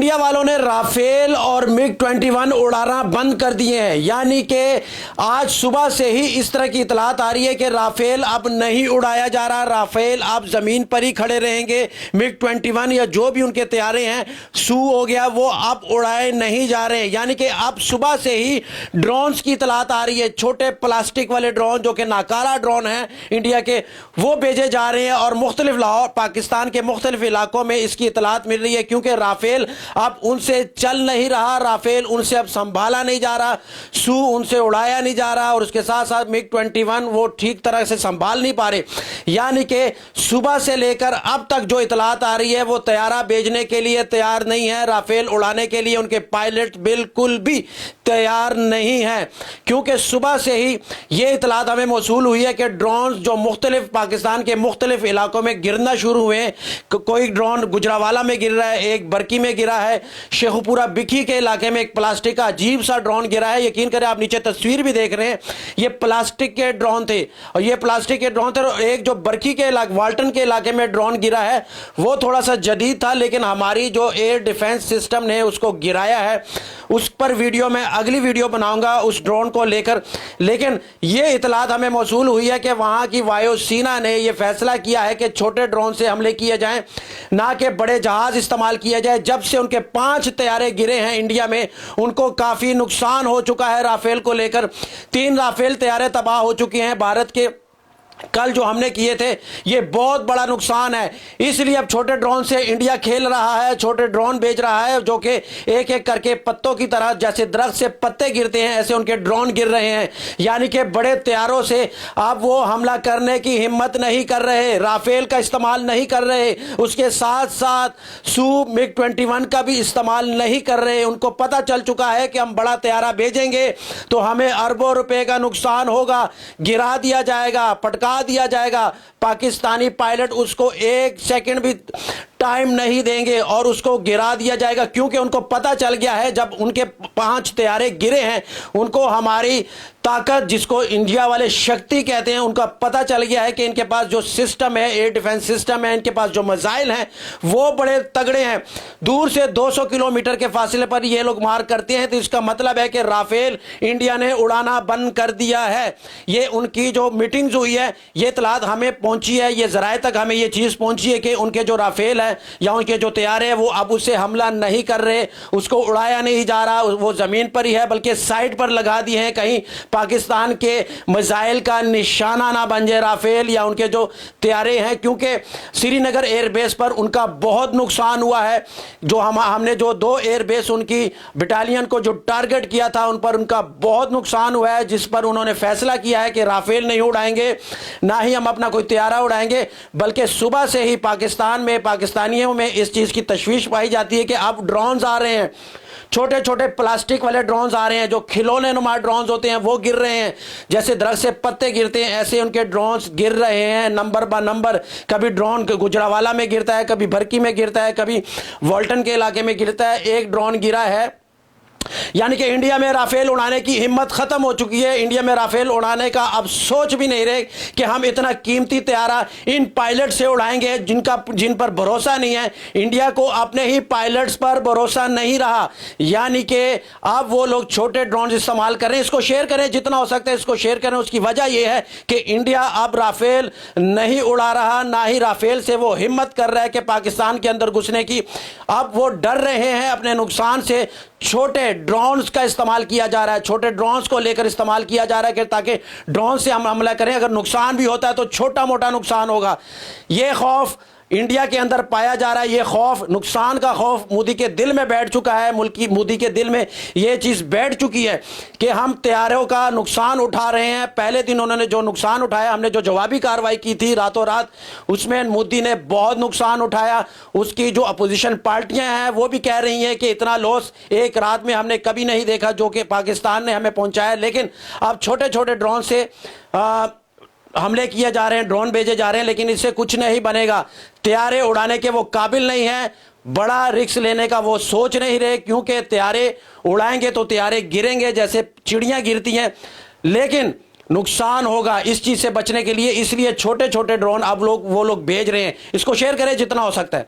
India वालों ने Rafale और MiG-21 उड़ाना बंद कर दिए हैं। यानी कि आज सुबह से ही इस तरह की इतलात आ रही है कि राफेल अब नहीं उड़ाया जा रहा, राफेल अब जमीन पर ही खड़े रहेंगे। MiG-21 या जो भी उनके तैयारे हैं, सू हो गया, वो अब उड़ाए नहीं जा रहे। यानी कि अब सुबह से ही ड्रोन्स की इतलात आ रही है, छोटे प्लास्टिक वाले ड्रोन जो कि नाकारा ड्रोन हैं इंडिया के, वो भेजे जा रहे हैं और मुख्तलिफ लाहौर पाकिस्तान के मुख्तलिफ इलाकों में इसकी इतलात मिल रही है, क्योंकि राफेल अब उनसे चल नहीं रहा, राफेल उनसे अब संभाला नहीं जा रहा, सू उनसे उड़ाया नहीं जा रहा और उसके साथ साथ MiG-21 वो ठीक तरह से संभाल नहीं पा रहे। यानी कि सुबह से लेकर अब तक जो इतलात आ रही है वो तैयारा भेजने के लिए तैयार नहीं है, राफेल उड़ाने के लिए उनके पायलट बिल्कुल भी तैयार नहीं है, क्योंकि सुबह से ही ये इतलात हमें मौसूल हुई है कि ड्रोन जो मुख्तलिफ पाकिस्तान के मुख्तलिफ इलाकों में गिरना शुरू हुए हैं। कोई ड्रोन गुजरावाला में गिर रहा है, एक बरकी में गिरा है, शेखुपुरा बिखी के इलाके में एक प्लास्टिक का अजीब सा ड्रोन गिरा है। यकीन करें, आप नीचे तस्वीर भी देख रहे हैं, ये प्लास्टिक के ड्रोन थे और ये प्लास्टिक के ड्रोन थे। और एक जो बरकी के इलाके, वाल्टन के इलाके में ड्रोन गिरा है, वो थोड़ा सा जदीद था, लेकिन हमारी जो एयर डिफेंस सिस्टम ने उसको गिराया है। उस पर वीडियो में अगली वीडियो बनाऊंगा उस ड्रोन को लेकर। लेकिन ये इतलात हमें मौसूल हुई है कि वहां की वायुसेना ने यह फैसला किया है कि छोटे ड्रोन से हमले किए जाएं, ना कि बड़े जहाज इस्तेमाल किया जाए। जब से उनके 5 तैयारे गिरे हैं इंडिया में, उनको काफी नुकसान हो चुका है। राफेल को लेकर 3 राफेल तैयारे तबाह हो चुके हैं भारत के। कल जो हमने किए थे, ये बहुत बड़ा नुकसान है। इसलिए अब छोटे ड्रोन से इंडिया खेल रहा है, छोटे ड्रोन भेज रहा है जो कि एक एक करके पत्तों की तरह, जैसे दरख्त से पत्ते गिरते हैं, ऐसे उनके ड्रोन गिर रहे हैं। यानी कि बड़े तैयारों से अब वो हमला करने की हिम्मत नहीं कर रहे, राफेल का इस्तेमाल नहीं कर रहे, उसके साथ साथ सू MiG-21 का भी इस्तेमाल नहीं कर रहे। उनको पता चल चुका है कि हम बड़ा तैयारा भेजेंगे तो हमें अरबों रुपए का नुकसान होगा, गिरा दिया जाएगा, पटका दिया जाएगा। पाकिस्तानी पायलट उसको 1 सेकंड भी टाइम नहीं देंगे और उसको गिरा दिया जाएगा, क्योंकि उनको पता चल गया है, जब उनके 5 तैयारे गिरे हैं, उनको हमारी ताकत, जिसको इंडिया वाले शक्ति कहते हैं, उनका पता चल गया है कि इनके पास जो सिस्टम है, एयर डिफेंस सिस्टम है, इनके पास जो मिसाइल हैं वो बड़े तगड़े हैं। दूर से 200 किलोमीटर के फासले पर ये लोग मार करते हैं। तो इसका मतलब है कि राफेल इंडिया ने उड़ाना बंद कर दिया है। ये उनकी जो मीटिंग्स हुई है, ये इतलात हमें पहुंची है, ये जराए तक हमें ये चीज़ पहुंची है कि उनके जो राफेल है या उनके जो तैयारे हैं वो अब उससे हमला नहीं कर रहे, उसको उड़ाया नहीं जा रहा, वो जमीन पर ही है, बल्कि साइड पर लगा दिए हैं, कहीं पाकिस्तान के मिसाइल का निशाना ना बन जाए राफेल या उनके जो तैयारे हैं। क्योंकि श्रीनगर एयरबेस पर उनका बहुत नुकसान हुआ है। जो हमने जो 2 एयरबेस उनकी बटालियन को जो टारगेट किया था, उन पर उनका बहुत नुकसान हुआ है, जिस पर उन्होंने फैसला किया है कि राफेल नहीं उड़ाएंगे, ना ही हम अपना कोई तैयारा उड़ाएंगे। बल्कि सुबह से ही पाकिस्तान में, पाकिस्तानियों में इस चीज़ की तशवीश पाई जाती है कि अब ड्रोन्स आ रहे हैं, छोटे छोटे प्लास्टिक वाले ड्रोन्स आ रहे हैं, जो खिलौने नुमा ड्रोन्स होते हैं वो गिर रहे हैं। जैसे दरख्त से पत्ते गिरते हैं, ऐसे उनके ड्रोन्स गिर रहे हैं नंबर ब नंबर। कभी ड्रोन गुजरावाला में गिरता है, कभी भरकी में गिरता है, कभी वाल्टन के इलाके में गिरता है। एक ड्रोन गिरा है। यानी कि इंडिया में राफेल उड़ाने की हिम्मत खत्म हो चुकी है। इंडिया में राफेल उड़ाने का अब सोच भी नहीं रहे कि हम इतना कीमती तैयारा इन पायलट से उड़ाएंगे जिन पर भरोसा नहीं है। इंडिया को अपने ही पायलट्स पर भरोसा नहीं रहा। यानी कि अब वो लोग छोटे ड्रोन इस्तेमाल करें। इसको शेयर करें, जितना हो सकता है इसको शेयर करें। उसकी वजह यह है कि इंडिया अब राफेल नहीं उड़ा रहा, ना ही राफेल से वो हिम्मत कर रहा है कि पाकिस्तान के अंदर घुसने की। अब वो डर रहे हैं अपने नुकसान से। छोटे ड्रोन्स का इस्तेमाल किया जा रहा है, छोटे ड्रोन्स को लेकर इस्तेमाल किया जा रहा है कि ताकि ड्रोन से हम हमला करें। अगर नुकसान भी होता है तो छोटा मोटा नुकसान होगा। यह खौफ इंडिया के अंदर पाया जा रहा है। ये खौफ, नुकसान का खौफ मोदी के दिल में बैठ चुका है। मोदी के दिल में ये चीज़ बैठ चुकी है कि हम तैयारों का नुकसान उठा रहे हैं। पहले दिन उन्होंने जो नुकसान उठाया, हमने जो जवाबी कार्रवाई की थी रातों रात, उसमें मोदी ने बहुत नुकसान उठाया। उसकी जो अपोजिशन पार्टियां हैं वो भी कह रही हैं कि इतना लॉस एक रात में हमने कभी नहीं देखा जो कि पाकिस्तान ने हमें पहुंचाया। लेकिन अब छोटे छोटे ड्रोन से हमले किए जा रहे हैं, ड्रोन भेजे जा रहे हैं, लेकिन इससे कुछ नहीं बनेगा। तैयारे उड़ाने के वो काबिल नहीं है, बड़ा रिस्क लेने का वो सोच नहीं रहे, क्योंकि तैयारे उड़ाएंगे तो तैयारे गिरेंगे जैसे चिड़ियां गिरती हैं, लेकिन नुकसान होगा। इस चीज़ से बचने के लिए इसलिए छोटे छोटे ड्रोन अब वो लोग भेज रहे हैं। इसको शेयर करें जितना हो सकता है।